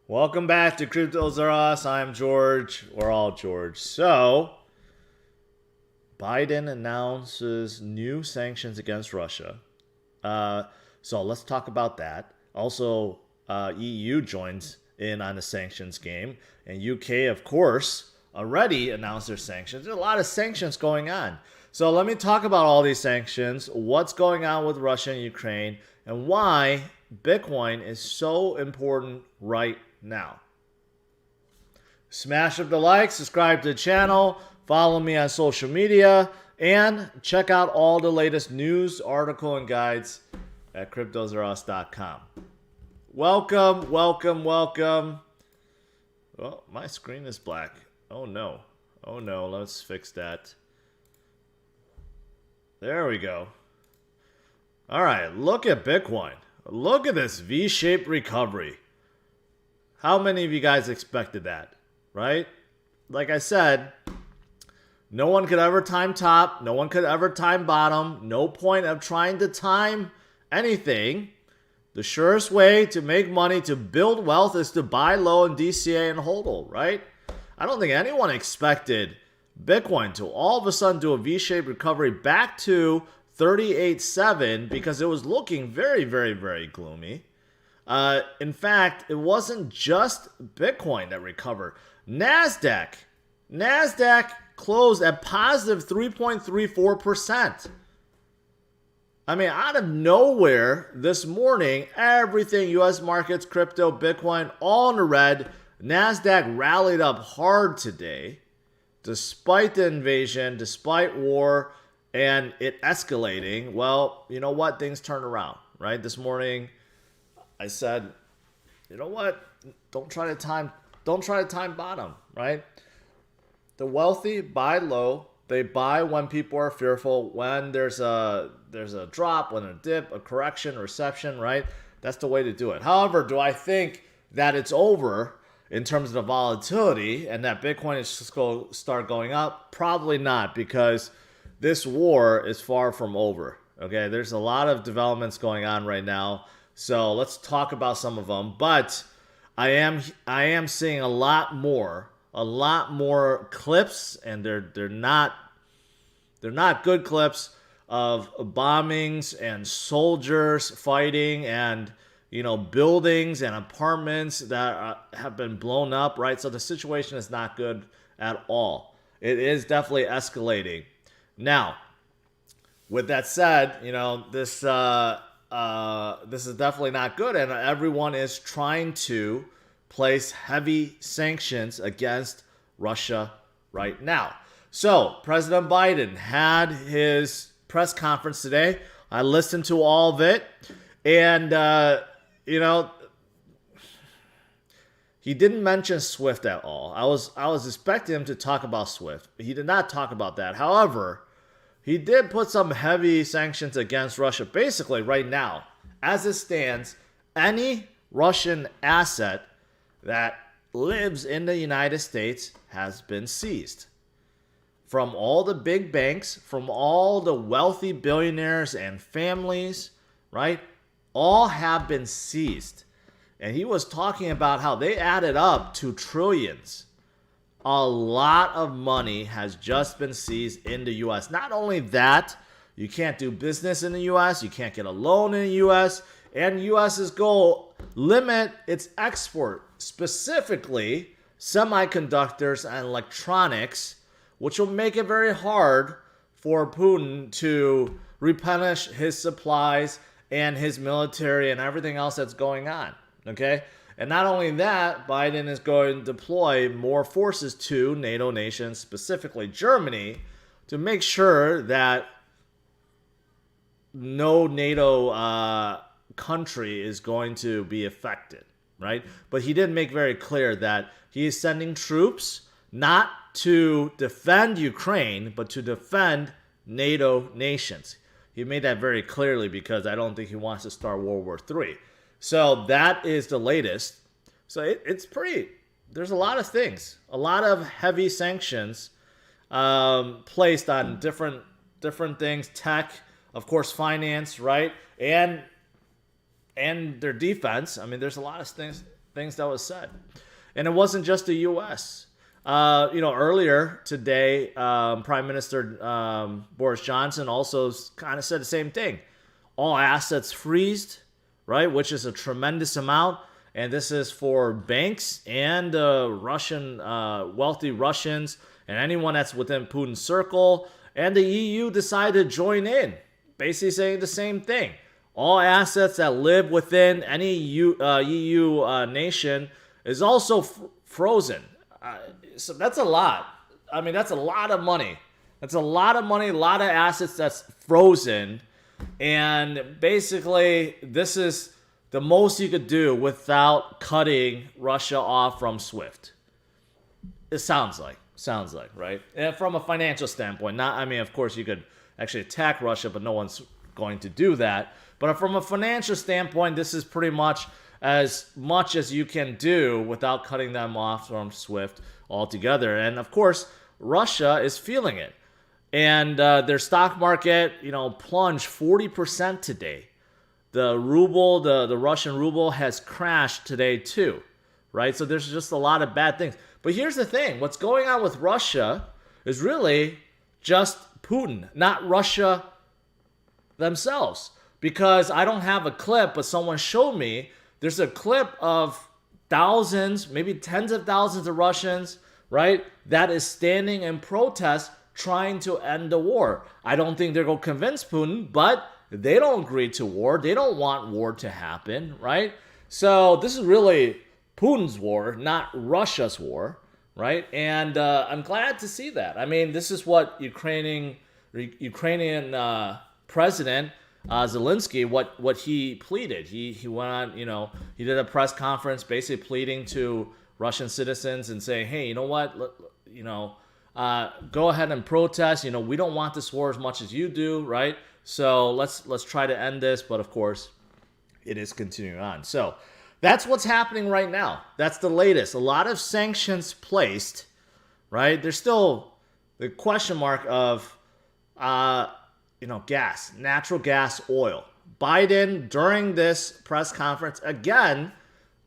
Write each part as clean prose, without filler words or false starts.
Welcome back to CryptosRUs. I'm George. We're all George. So, Biden announces new sanctions against Russia. So let's talk about that. Also, EU joins in on the sanctions game. And UK, of course, already announced their sanctions. There's a lot of sanctions going on. So let me talk about all these sanctions, what's going on with Russia and Ukraine, and why Bitcoin is so important right now. Smash up the like, subscribe to the channel, follow me on social media, and check out all the latest news, article, and guides at CryptosRUs.com. Welcome, welcome, welcome. Oh, my screen is black. Oh no. Oh no, let's fix that. There we go. All right, look at Bitcoin. Look at this V-shaped recovery. How many of you guys expected that, right? Like I said, no one could ever time top. No one could ever time bottom. No point of trying to time anything. The surest way to make money, to build wealth, is to buy low in DCA and HODL, right? I don't think anyone expected Bitcoin to all of a sudden do a V-shaped recovery back to 38.7 because it was looking very, very, very gloomy. In fact, it wasn't just Bitcoin that recovered. Nasdaq closed at positive 3.34%. I mean, out of nowhere this morning, everything, U.S. markets, crypto, Bitcoin, all in the red. Nasdaq rallied up hard today, despite the invasion, despite war, and it escalating. Well, you know what? Things turned around, right? This morning, I said, you know what? Don't try to time bottom, right? The wealthy buy low. They buy when people are fearful, when there's a drop, when a dip, a correction, recession, right? That's the way to do it. However, do I think that it's over in terms of the volatility and that Bitcoin is just going to start going up? Probably not, because this war is far from over. Okay, there's a lot of developments going on right now. So let's talk about some of them. But I am seeing a lot more clips, and they're not good clips of bombings and soldiers fighting, and buildings and apartments that have been blown up, right? So the situation is not good at all. It is definitely escalating. Now, with that said, this is definitely not good, and everyone is trying to place heavy sanctions against Russia right now. So President Biden had his press conference today. I listened to all of it, and he didn't mention SWIFT at all. I was expecting him to talk about SWIFT. He did not talk about that. However, he did put some heavy sanctions against Russia. Basically, right now, as it stands, any Russian asset that lives in the United States has been seized. From all the big banks, from all the wealthy billionaires and families, right? All have been seized. And he was talking about how they added up to trillions. A lot of money has just been seized in the U.S. Not only that, you can't do business in the U.S., you can't get a loan in the U.S., and U.S.'s goal, limit its export, specifically semiconductors and electronics, which will make it very hard for Putin to replenish his supplies and his military and everything else that's going on, okay? And not only that, Biden is going to deploy more forces to NATO nations, specifically Germany, to make sure that no NATO country is going to be affected, right? But he did make very clear that he is sending troops not to defend Ukraine, but to defend NATO nations. He made that very clearly because I don't think he wants to start World War III. So that is the latest. So it's pretty, there's a lot of things, a lot of heavy sanctions placed on different things, tech, of course, finance, right? And their defense. I mean, there's a lot of things things that was said. And it wasn't just the U.S. Earlier today, Prime Minister Boris Johnson also kind of said the same thing. All assets freezed, right? Which is a tremendous amount. And this is for banks and Russian, wealthy Russians and anyone that's within Putin's circle. And the EU decided to join in, basically saying the same thing. All assets that live within any EU nation is also frozen. So that's a lot. I mean, that's a lot of money. That's a lot of money, a lot of assets that's frozen. And basically, this is the most you could do without cutting Russia off from SWIFT. It sounds like, right? And from a financial standpoint, of course, you could actually attack Russia, but no one's going to do that. But from a financial standpoint, this is pretty much as you can do without cutting them off from SWIFT altogether. And of course, Russia is feeling it. And their stock market, plunged 40% today. The ruble, the Russian ruble has crashed today too, right? So there's just a lot of bad things. But here's the thing. What's going on with Russia is really just Putin, not Russia themselves. Because I don't have a clip, but someone showed me, there's a clip of thousands, maybe tens of thousands of Russians, right, that is standing in protest trying to end the war. I don't think they're going to convince Putin, but they don't agree to war. They don't want war to happen, right? So this is really Putin's war, not Russia's war, right? And I'm glad to see that. I mean, this is what Ukrainian President Zelensky, what he pleaded. He went on, he did a press conference basically pleading to Russian citizens and saying, hey, you know what, go ahead and protest. We don't want this war as much as you do, right? So let's try to end this. But of course, it is continuing on. So that's what's happening right now. That's the latest. A lot of sanctions placed, right? There's still the question mark of, gas, natural gas, oil. Biden, during this press conference, again,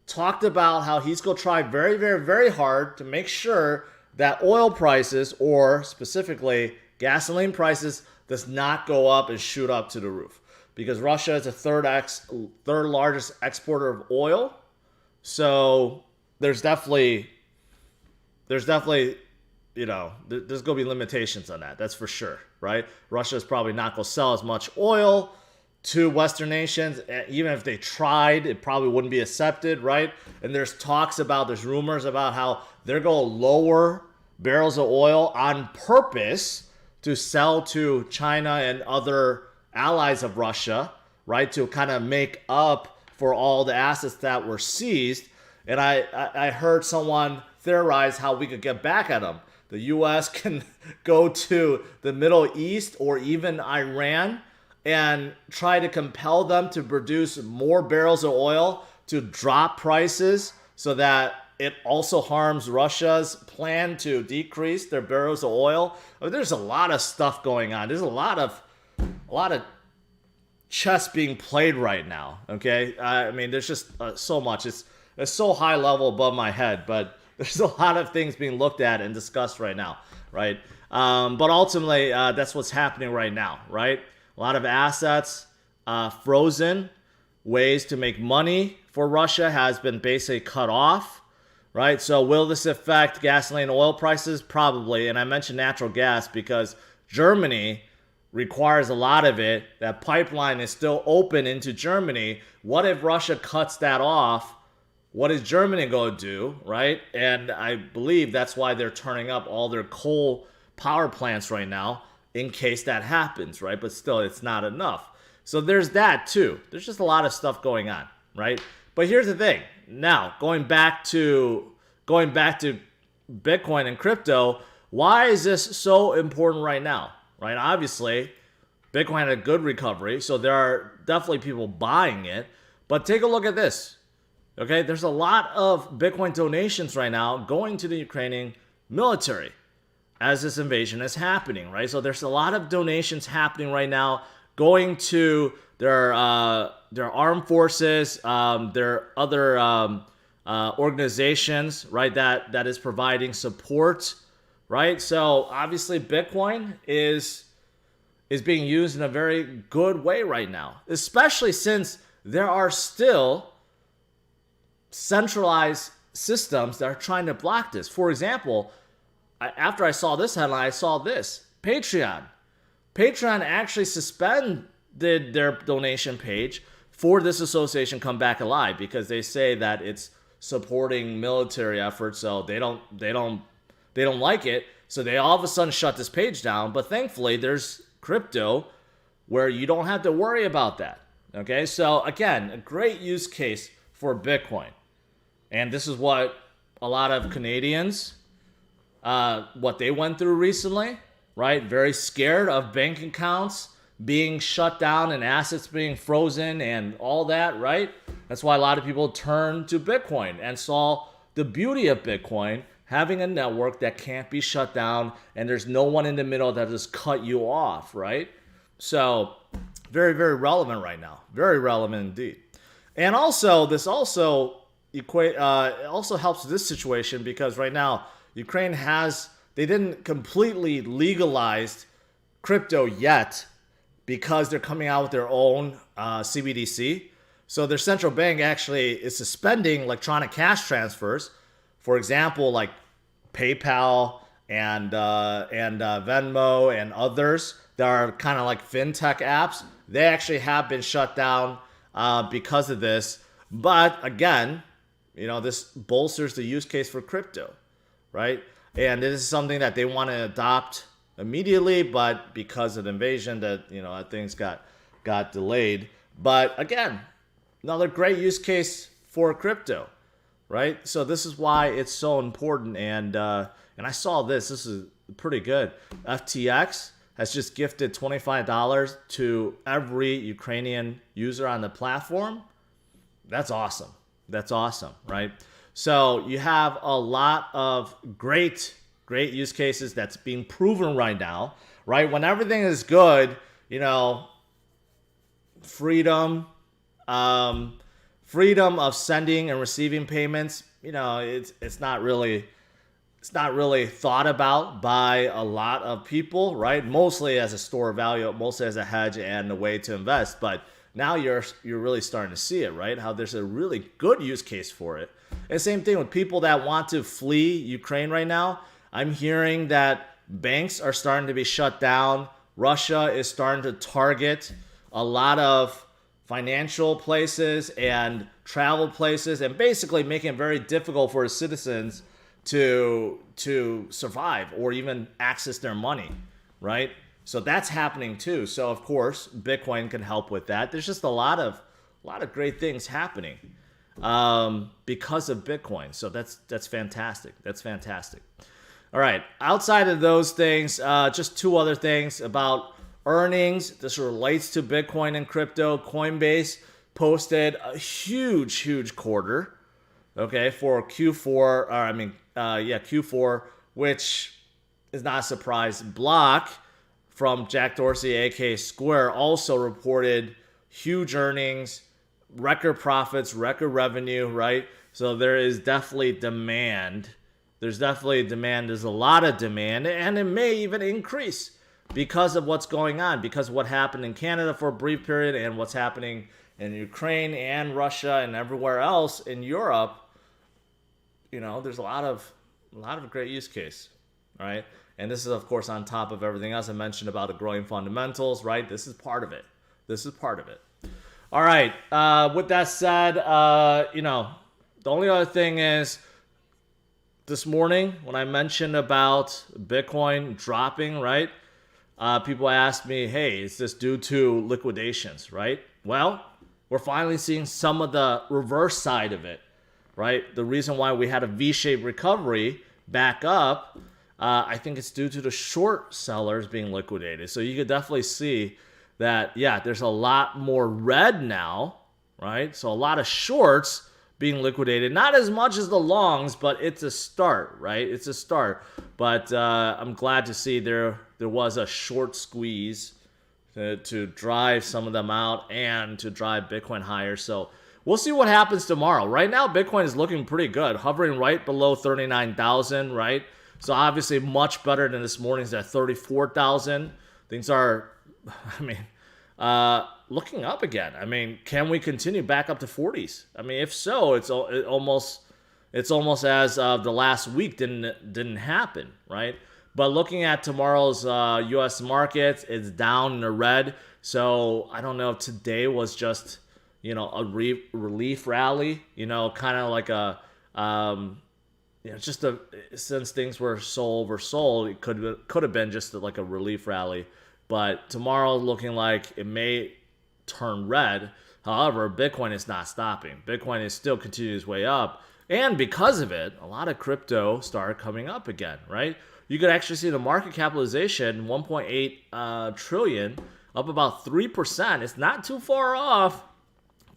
talked about how he's going to try very, very, very hard to make sure that oil prices, or specifically gasoline prices, does not go up and shoot up to the roof. Because Russia is the third largest exporter of oil. So there's definitely, there's going to be limitations on that. That's for sure, right? Russia is probably not going to sell as much oil to Western nations. Even if they tried, it probably wouldn't be accepted, right? And there's rumors about how they're going to lower barrels of oil on purpose to sell to China and other allies of Russia, right? To kind of make up for all the assets that were seized. And I heard someone theorize how we could get back at them. The U.S. can go to the Middle East or even Iran and try to compel them to produce more barrels of oil to drop prices so that it also harms Russia's plan to decrease their barrels of oil. I mean, there's a lot of stuff going on. There's a lot of chess being played right now. Okay, I mean, there's just so much. It's so high level above my head, but there's a lot of things being looked at and discussed right now, right? But ultimately, that's what's happening right now, right? A lot of assets frozen. Ways to make money for Russia has been basically cut off. Right, so will this affect gasoline and oil prices? Probably, and I mentioned natural gas because Germany requires a lot of it. That pipeline is still open into Germany. What if Russia cuts that off? What is Germany going to do, right? And I believe that's why they're turning up all their coal power plants right now in case that happens, right? But still, it's not enough. So there's that too. There's just a lot of stuff going on, right? But here's the thing. Now, going back to Bitcoin and crypto, why is this so important right now? Right? Obviously, Bitcoin had a good recovery, so there are definitely people buying it. But take a look at this. Okay, there's a lot of Bitcoin donations right now going to the Ukrainian military as this invasion is happening, right? So there's a lot of donations happening right now going to their armed forces, their other organizations, right, that is providing support, right? So obviously Bitcoin is being used in a very good way right now, especially since there are still centralized systems that are trying to block this. For example, after I saw this headline, I saw this. Patreon actually suspended their donation page for this association Come Back Alive because they say that it's supporting military efforts, so they don't like it. So they all of a sudden shut this page down. But thankfully, there's crypto where you don't have to worry about that. Okay, so again, a great use case for Bitcoin. And this is what a lot of Canadians, what they went through recently, right? Very scared of bank accounts being shut down and assets being frozen and all that, right? That's why a lot of people turned to Bitcoin and saw the beauty of Bitcoin having a network that can't be shut down and there's no one in the middle that just cut you off, right? So very, very relevant right now. Very relevant indeed. And also, this also helps this situation because right now, Ukraine they didn't completely legalize crypto yet because they're coming out with their own CBDC. So their central bank actually is suspending electronic cash transfers. For example, like PayPal and Venmo and others that are kind of like fintech apps, they actually have been shut down because of this. But again, this bolsters the use case for crypto, right? And this is something that they want to adopt immediately, but because of the invasion, that things got delayed. But again, another great use case for crypto, right? So this is why it's so important. And I saw this. This is pretty good. FTX has just gifted $25 to every Ukrainian user on the platform. That's awesome. That's awesome, right? So you have a lot of great use cases that's being proven right now, right? When everything is good, freedom of sending and receiving payments, it's not really thought about by a lot of people, right? Mostly as a store of value, mostly as a hedge and a way to invest. But now you're really starting to see it, right? How there's a really good use case for it. And same thing with people that want to flee Ukraine right now. I'm hearing that banks are starting to be shut down. Russia is starting to target a lot of financial places and travel places and basically making it very difficult for citizens to survive or even access their money, right? So that's happening too. So of course, Bitcoin can help with that. There's just a lot of great things happening because of Bitcoin. So that's fantastic. That's fantastic. All right. Outside of those things, just two other things about earnings. This relates to Bitcoin and crypto. Coinbase posted a huge quarter, okay, for Q4. Q4, which is not a surprise. Block from Jack Dorsey, aka Square, also reported huge earnings, record profits, record revenue, right? So there is definitely demand. There's a lot of demand, and it may even increase because of what's going on, because of what happened in Canada for a brief period and what's happening in Ukraine and Russia and everywhere else in Europe. There's a lot of great use case, right? And this is, of course, on top of everything else I mentioned about the growing fundamentals, right? This is part of it. All right. With that said, the only other thing is this morning when I mentioned about Bitcoin dropping, right? People asked me, hey, is this due to liquidations, right? Well, we're finally seeing some of the reverse side of it, right? The reason why we had a V-shaped recovery back up, I think it's due to the short sellers being liquidated. So you could definitely see that, there's a lot more red now, right? So a lot of shorts being liquidated. Not as much as the longs, but it's a start, right? It's a start. But I'm glad to see there was a short squeeze to drive some of them out and to drive Bitcoin higher. So we'll see what happens tomorrow. Right now, Bitcoin is looking pretty good, hovering right below 39,000, right? So obviously much better than this morning's at 34,000. Things are, I mean, looking up again. I mean, can we continue back up to 40s? I mean, if so, it's almost as the last week didn't happen, right? But looking at tomorrow's U.S. markets, it's down in the red. So I don't know if today was just, you know, a relief rally, you know, kind of like a, you know, just since things were so oversold, it could have been just like a relief rally. But tomorrow looking like it may turn red. However, Bitcoin is not stopping. Bitcoin is still continuing its way up. And because of it, a lot of crypto started coming up again, right? You could actually see the market capitalization, 1.8 trillion, up about 3%. It's not too far off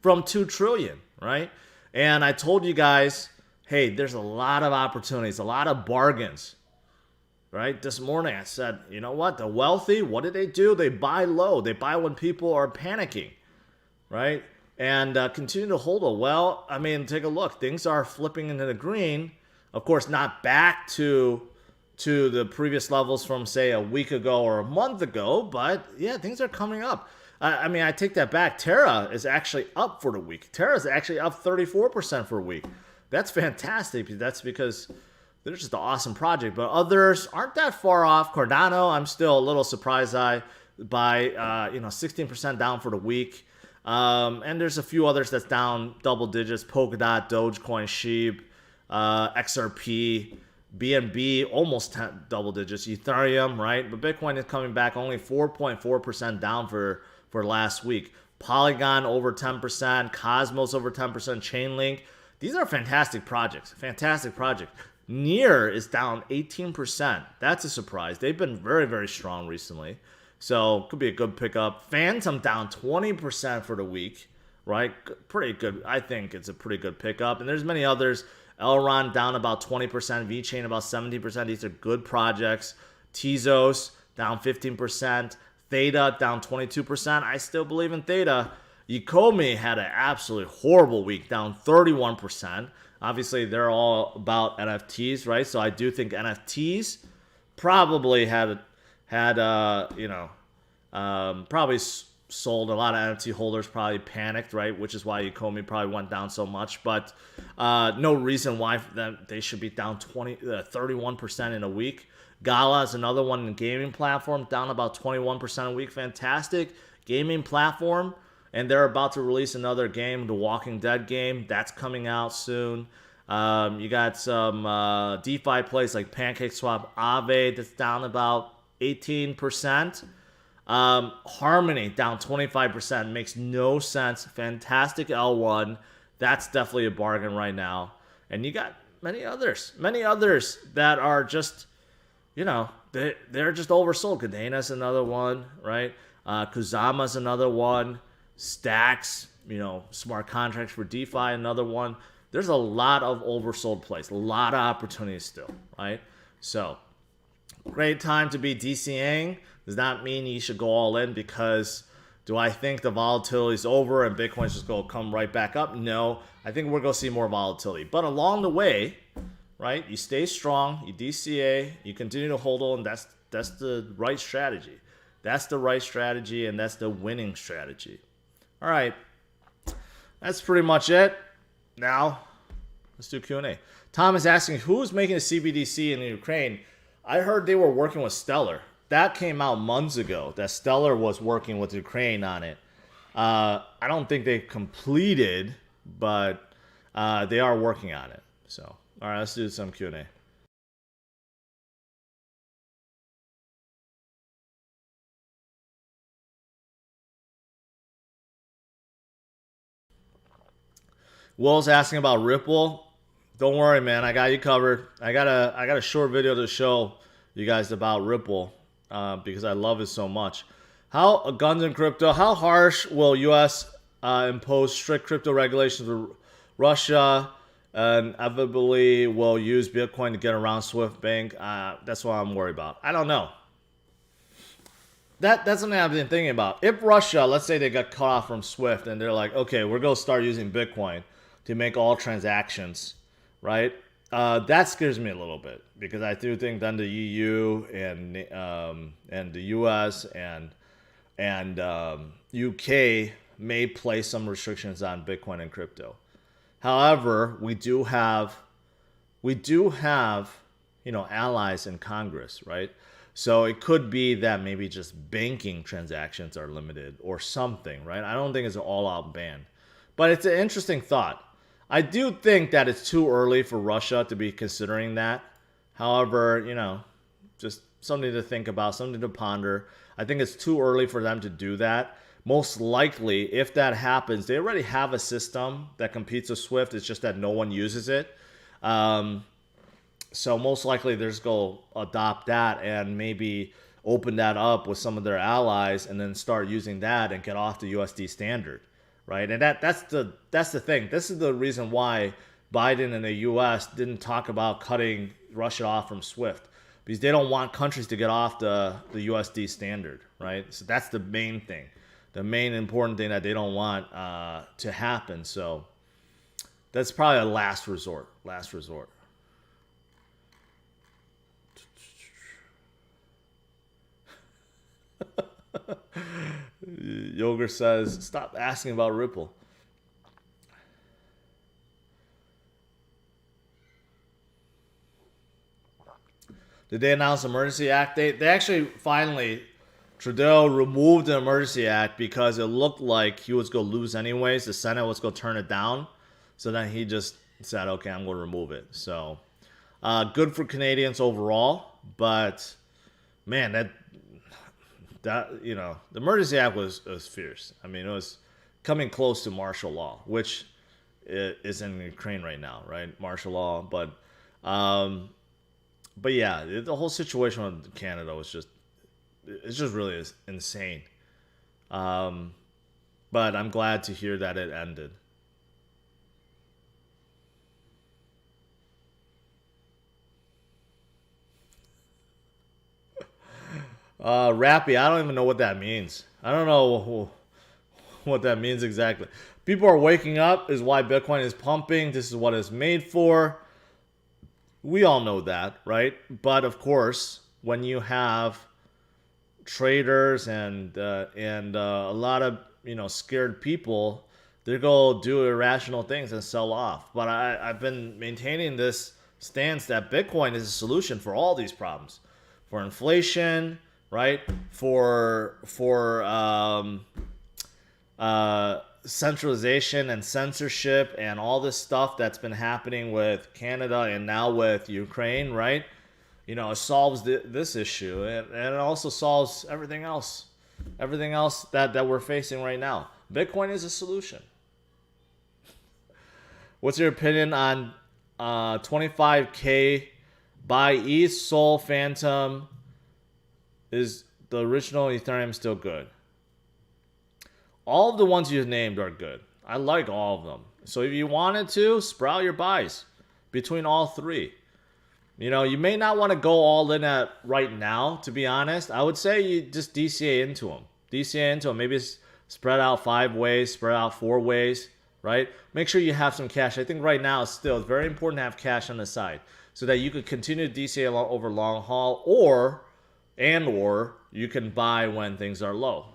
from 2 trillion, right? And I told you guys, hey, there's a lot of opportunities, a lot of bargains, right? This morning I said, you know what? The wealthy, what do? They buy low. They buy when people are panicking, right? And continue to hold it. Well, I mean, take a look. Things are flipping into the green. Of course, not back to the previous levels from, say, a week ago or a month ago. But, yeah, things are coming up. I mean, I take that back. Terra is actually up for the week. Terra is actually up 34% for a week. That's fantastic. That's because they're just an awesome project. But others aren't that far off. Cardano, I'm still a little surprised by 16% down for the week. And there's a few others that's down double digits. Polkadot, Dogecoin, Sheep, XRP, BNB, almost double digits. Ethereum, right? But Bitcoin is coming back only 4.4% down for last week. Polygon over 10%. Cosmos over 10%. Chainlink. These are fantastic projects. Fantastic project. Near is down 18%. That's a surprise. They've been very, very strong recently. So could be a good pickup. Phantom down 20% for the week, right? Pretty good. I think it's a pretty good pickup. And there's many others. Elrond down about 20%. VeChain about 70%. These are good projects. Tezos down 15%. Theta down 22%. I still believe in Theta. Ukomi had an absolutely horrible week, down 31%. Obviously, they're all about NFTs, right? So I do think NFTs probably probably sold. A lot of NFT holders probably panicked, right? Which is why Ukomi probably went down so much. But no reason why they should be down 31% in a week. Gala is another one in the gaming platform, down about 21% a week. Fantastic gaming platform. And they're about to release another game, the Walking Dead game. That's coming out soon. You got some DeFi plays like PancakeSwap, Aave, that's down about 18%. Harmony down 25%. Makes no sense. Fantastic L1. That's definitely a bargain right now. And you got many others that are just, they're just oversold. Cadena's another one, right? Kusama's another one. Stacks, smart contracts for DeFi, another one. There's a lot of oversold plays, a lot of opportunities still, right? So, great time to be DCAing. Does not mean you should go all in, because do I think the volatility is over and Bitcoin's just going to come right back up? No, I think we're going to see more volatility. But along the way, right, you stay strong, you DCA, you continue to hold on. That's the right strategy. That's the right strategy, and that's the winning strategy. All right, that's pretty much it. Now, let's do Q&A. Tom is asking, who's making a CBDC in Ukraine? I heard they were working with Stellar. That came out months ago, that Stellar was working with Ukraine on it. I don't think they completed, but they are working on it. So, all right, let's do some Q&A. Will's asking about Ripple. Don't worry, man. I got you covered. I got a short video to show you guys about Ripple because I love it so much. How guns in crypto? How harsh will U.S. Impose strict crypto regulations for Russia? And inevitably will use Bitcoin to get around Swift Bank. That's what I'm worried about. I don't know. that's something I've been thinking about. If Russia, let's say they got cut off from SWIFT and they're like, okay, we're going to start using Bitcoin to make all transactions, right? That scares me a little bit because I do think then the EU and the US and UK may place some restrictions on Bitcoin and crypto. However, we do have allies in Congress, right? So it could be that maybe just banking transactions are limited or something, right? I don't think it's an all-out ban. But it's an interesting thought. I do think that it's too early for Russia to be considering that. However, just something to think about, something to ponder. I think it's too early for them to do that. Most likely, if that happens, they already have a system that competes with SWIFT. It's just that no one uses it. So most likely they're just going to adopt that and maybe open that up with some of their allies and then start using that and get off the USD standard, right? And that's the thing. This is the reason why Biden and the US didn't talk about cutting Russia off from SWIFT, because they don't want countries to get off the USD standard, right? So that's the main thing, the main important thing that they don't want to happen. So that's probably a last resort. Yoger says, stop asking about Ripple. Did they announce emergency act? They actually finally, Trudeau removed the emergency act because it looked like he was going to lose anyways. The Senate was going to turn it down. So then he just said, okay, I'm going to remove it. So good for Canadians overall. But man, the emergency act was fierce. I mean, it was coming close to martial law, which is in Ukraine right now, right? Martial law. But yeah, the whole situation with Canada was just really insane. But I'm glad to hear that it ended. Rappy, I don't even know what that means. I don't know what that means exactly. People are waking up is why Bitcoin is pumping. This is what it's made for. We all know that, right? But of course, when you have traders and a lot of scared people, they're gonna do irrational things and sell off. But I've been maintaining this stance that Bitcoin is a solution for all these problems, for inflation, right? For centralization and censorship and all this stuff that's been happening with Canada and now with Ukraine, right? It solves this issue and it also solves everything else that we're facing right now. Bitcoin is a solution. What's your opinion on 25K buy ETH, Sol, Phantom? Is the original Ethereum still good? All of the ones you've named are good. I like all of them. So if you wanted to, sprout your buys between all three. You may not want to go all in at right now, to be honest. I would say you just DCA into them. Maybe spread out 5 ways, spread out 4 ways, right? Make sure you have some cash. I think right now it's very important to have cash on the side so that you could continue to DCA over long haul or you can buy when things are low.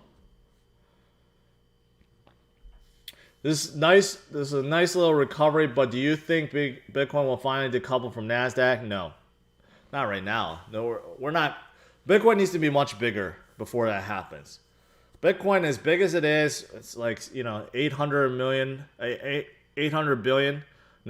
This is a nice little recovery, but do you think Bitcoin will finally decouple from Nasdaq? No, not right now. No, we're not. Bitcoin needs to be much bigger before that happens. Bitcoin, as big as it is, it's like 800 billion,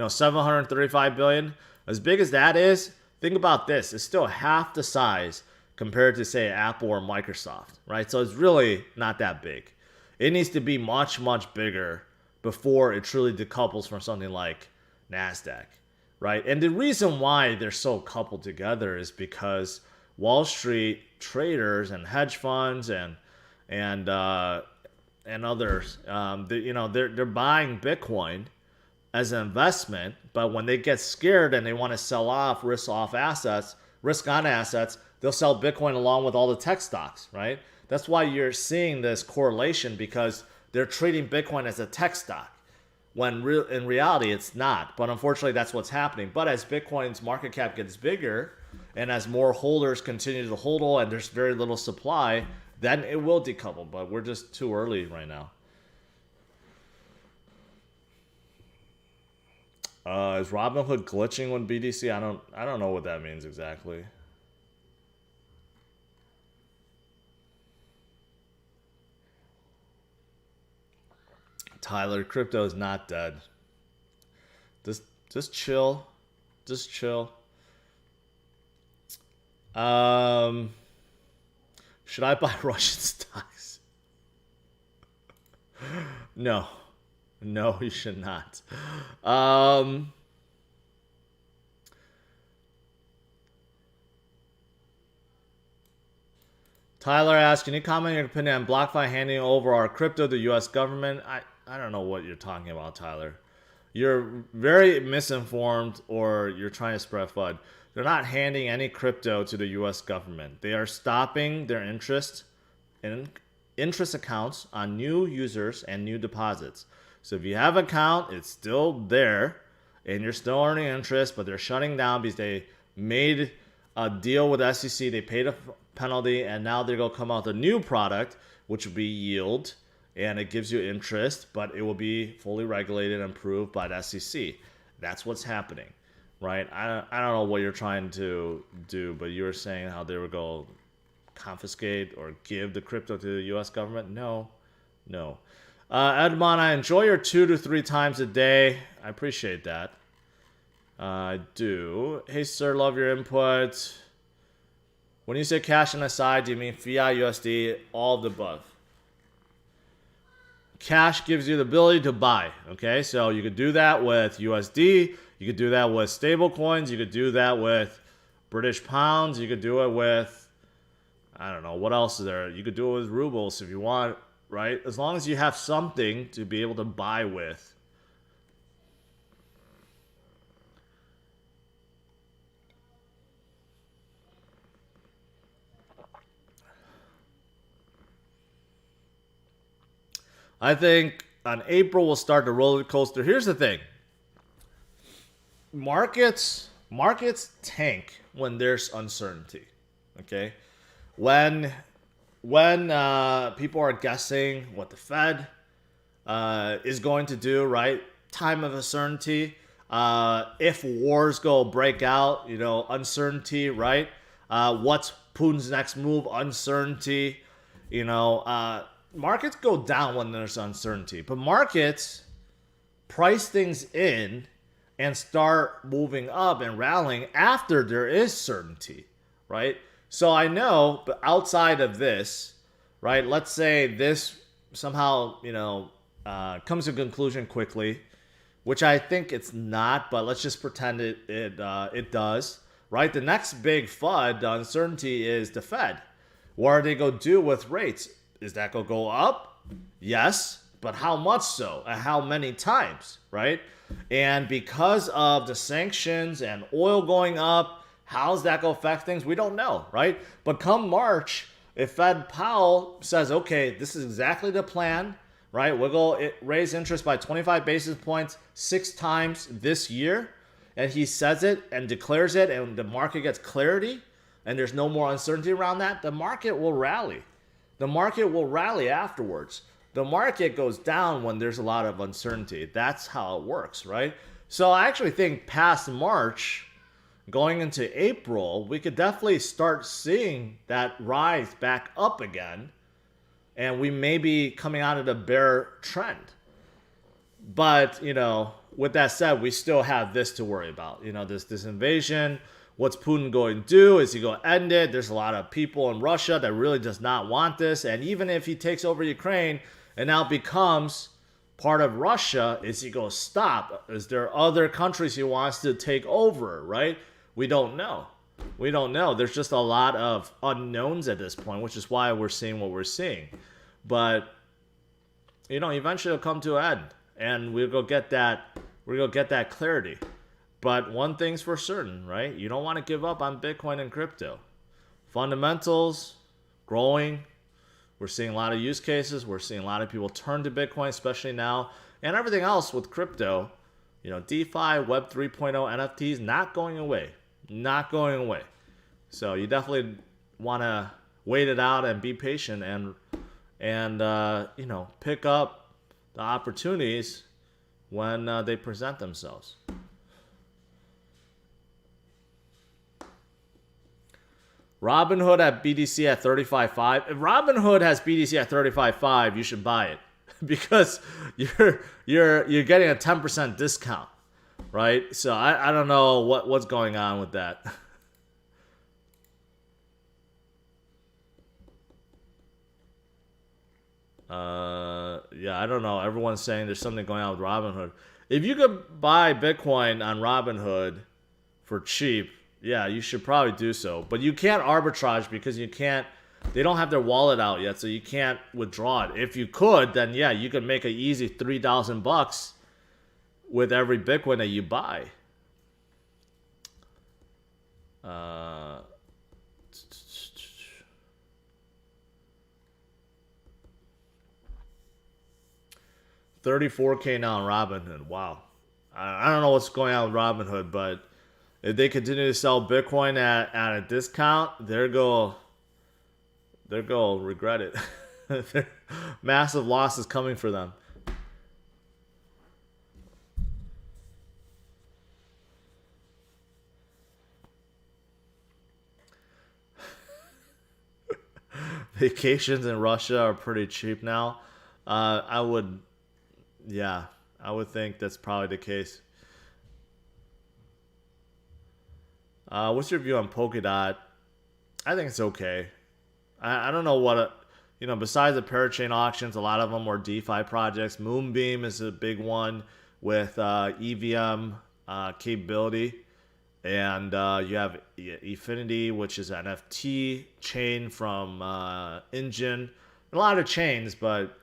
735 billion. As big as that is, think about this. It's still half the size compared to, say, Apple or Microsoft, right? So it's really not that big. It needs to be much, much bigger before it truly decouples from something like Nasdaq, right? And the reason why they're so coupled together is because Wall Street traders and hedge funds and others, they're buying Bitcoin as an investment, but when they get scared and they want to sell off risk on assets, they'll sell Bitcoin along with all the tech stocks, right? That's why you're seeing this correlation, because they're treating Bitcoin as a tech stock when in reality it's not. But unfortunately, that's what's happening. But as Bitcoin's market cap gets bigger and as more holders continue to hold and there's very little supply, then it will decouple. But we're just too early right now. Is Robinhood glitching when BTC? I don't know what that means exactly. Tyler, crypto is not dead. Just chill. Just chill. Should I buy Russian stocks? No. No, you should not. Tyler asks, can you comment your opinion on BlockFi handing over our crypto to the U.S. government? I don't know what you're talking about, Tyler. You're very misinformed, or you're trying to spread FUD. They're not handing any crypto to the U.S. government. They are stopping their interest accounts on new users and new deposits. So if you have an account, it's still there, and you're still earning interest, but they're shutting down because they made a deal with SEC. They paid a penalty, and now they're going to come out with a new product, which will be yield, and it gives you interest, but it will be fully regulated and approved by the SEC. That's what's happening, right? I don't know what you're trying to do, but you were saying how they were going to confiscate or give the crypto to the U.S. government. No. Edmond, I enjoy your 2 to 3 times a day. I appreciate that. I do. Hey, sir, love your input. When you say cash on the side, do you mean fiat, USD, all of the above? Cash gives you the ability to buy, okay? So you could do that with USD. You could do that with stable coins. You could do that with British pounds. You could do it with, I don't know, what else is there? You could do it with rubles if you want, right? As long as you have something to be able to buy with. I think on April we'll start the roller coaster. Here's the thing. Markets tank when there's uncertainty. Okay? When people are guessing what the Fed is going to do, right? Time of uncertainty. If wars break out, uncertainty, right? What's Putin's next move? Uncertainty. Markets go down when there's uncertainty, but markets price things in and start moving up and rallying after there is certainty, right? So I know, but outside of this, right, let's say this somehow, comes to a conclusion quickly, which I think it's not, but let's just pretend it does, right? The next big FUD, the uncertainty, is the Fed. What are they going to do with rates? Is that going to go up? Yes, but how much so? And how many times, right? And because of the sanctions and oil going up, how's that going to affect things? We don't know, right? But come March, if Fed Powell says, okay, this is exactly the plan, right? We'll go raise interest by 25 basis points 6 times this year, and he says it and declares it, and the market gets clarity, and there's no more uncertainty around that, the market will rally. The market will rally afterwards. The market goes down when there's a lot of uncertainty. That's how it works, right? So I actually think past March, going into April, we could definitely start seeing that rise back up again. And we may be coming out of the bear trend. But, with that said, we still have this to worry about. This invasion. What's Putin going to do? Is he going to end it? There's a lot of people in Russia that really does not want this. And even if he takes over Ukraine and now becomes part of Russia, is he going to stop? Is there other countries he wants to take over, right? We don't know. There's just a lot of unknowns at this point, which is why we're seeing what we're seeing. But, eventually it'll come to an end. And we'll go get that clarity. But one thing's for certain, right? You don't want to give up on Bitcoin and crypto. Fundamentals, growing, We're seeing a lot of use cases. We're seeing a lot of people turn to Bitcoin, especially now, and everything else with crypto. You know, DeFi, Web 3.0, NFTs, not going away. Not going away. So you definitely want to wait it out and be patient and you know, pick up the opportunities when they present themselves. Robinhood at BTC at 35.5. If Robinhood has BTC at 35.5, you should buy it because you're getting a 10% discount, right? So I don't know what's going on with that. Yeah, I don't know. Everyone's saying there's something going on with Robinhood. If you could buy Bitcoin on Robinhood for cheap, yeah, you should probably do so. But you can't arbitrage because they don't have their wallet out yet, so you can't withdraw it. If you could, then yeah, you could make an easy $3,000 with every Bitcoin that you buy. $34K now on Robinhood. Wow. I don't know what's going on with Robinhood, but if they continue to sell Bitcoin at a discount, they're going to regret it. Massive losses coming for them. Vacations in Russia are pretty cheap now. I would think that's probably the case. What's your view on Polkadot? I think it's okay. I don't know what, besides the parachain auctions, a lot of them were DeFi projects. Moonbeam is a big one with EVM capability. And you have Efinity, which is an NFT chain from Engine. A lot of chains, but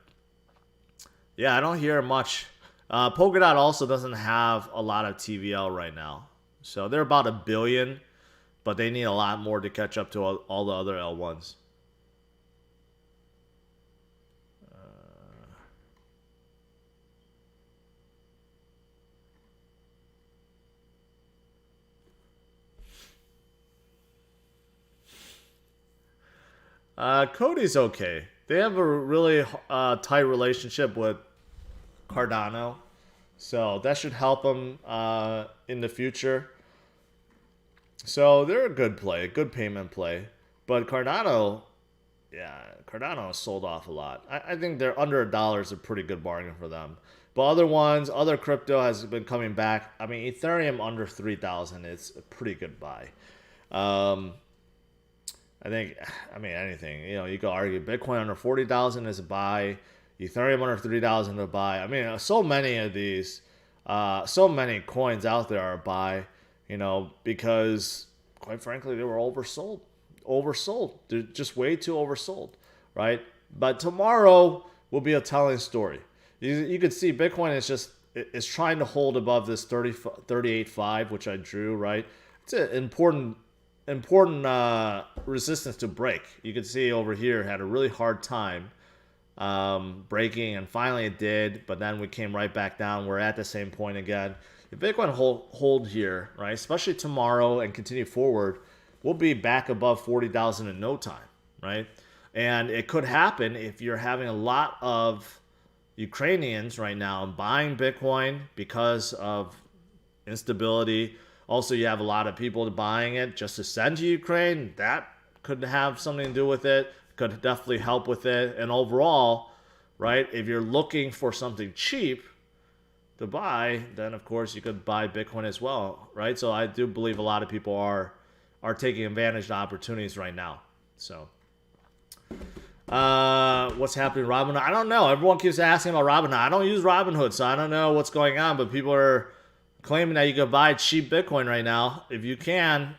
yeah, I don't hear much. Polkadot also doesn't have a lot of TVL right now. So they're about $1 billion, but they need a lot more to catch up to all the other L1s. Cody's okay. They have a really tight relationship with Cardano, so that should help them in the future. So they're a good play, a good payment play. But Cardano sold off a lot. I think they're under $1 is a pretty good bargain for them. But other crypto has been coming back. I mean, Ethereum under 3,000 is a pretty good buy. Anything. You could argue Bitcoin under 40,000 is a buy. Ethereum under 3,000 is a buy. I mean, so many of these, so many coins out there are a buy. Because quite frankly, they were oversold. They're just way too oversold, right? But tomorrow will be a telling story. You could see Bitcoin is trying to hold above this 38.5, which I drew, right? It's an important resistance to break. You can see over here had a really hard time breaking, and finally it did, but then we came right back down. We're at the same point again. If Bitcoin hold here, right, especially tomorrow and continue forward, we'll be back above 40,000 in no time, right? And it could happen if you're having a lot of Ukrainians right now buying Bitcoin because of instability. Also, you have a lot of people buying it just to send to Ukraine. That could have something to do with it. Could definitely help with it. And overall, right, if you're looking for something cheap to buy, then of course you could buy Bitcoin as well, right? So I do believe a lot of people are taking advantage of opportunities right now. So what's happening with Robinhood? I don't know. Everyone keeps asking about Robinhood. I don't use Robinhood, so I don't know what's going on, but people are claiming that you can buy cheap Bitcoin right now. If you can,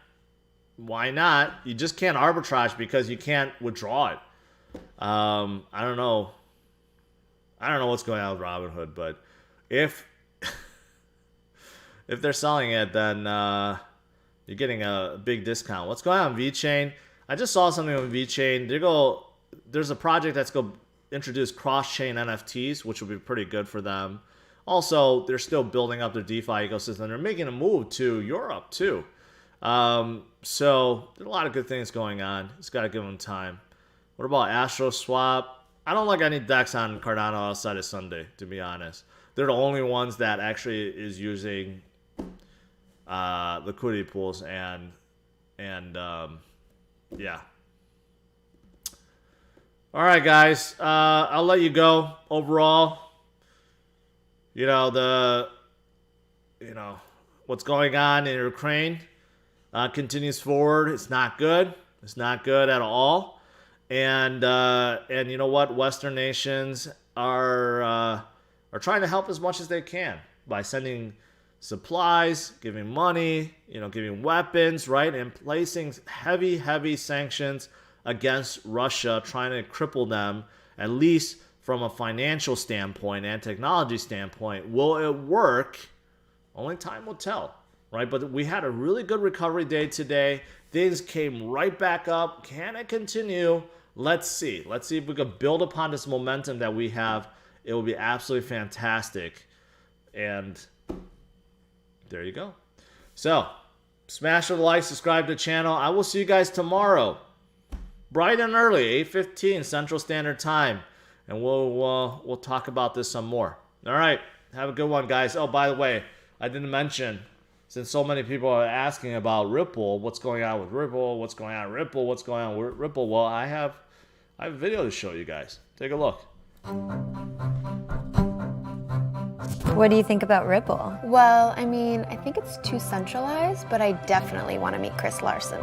why not? You just can't arbitrage because you can't withdraw it. I don't know what's going on with Robinhood, but if they're selling it, then you're getting a big discount. What's going on with VeChain? I just saw something with VeChain. They go there's a project that's going to introduce cross-chain NFTs, which will be pretty good for them. Also, they're still building up their DeFi ecosystem. They're making a move to Europe too. So there's a lot of good things going on. Just got to give them time. What about AstroSwap? I don't like any DEX on Cardano outside of Sunday, to be honest. They're the only ones that actually is using liquidity pools and yeah. All right, guys. I'll let you go. Overall, what's going on in Ukraine continues forward. It's not good. It's not good at all. And you know what? Western nations are trying to help as much as they can by sending supplies, giving money, giving weapons, right? And placing heavy sanctions against Russia, trying to cripple them, at least from a financial standpoint and technology standpoint. Will it work? Only time will tell, right? But we had a really good recovery day today. Things came right back up. Can it continue? Let's see. Let's see if we can build upon this momentum that we have. It will be absolutely fantastic. And there you go. So, smash the like, subscribe to the channel. I will see you guys tomorrow, bright and early, 8:15 Central Standard Time, and we'll talk about this some more. All right, have a good one, guys. Oh, by the way, I didn't mention, since so many people are asking about Ripple, what's going on with Ripple, what's going on with Ripple, what's going on with Ripple. Well, I have a video to show you guys. Take a look. What do you think about Ripple? Well, I mean, I think it's too centralized, but I definitely want to meet Chris Larson.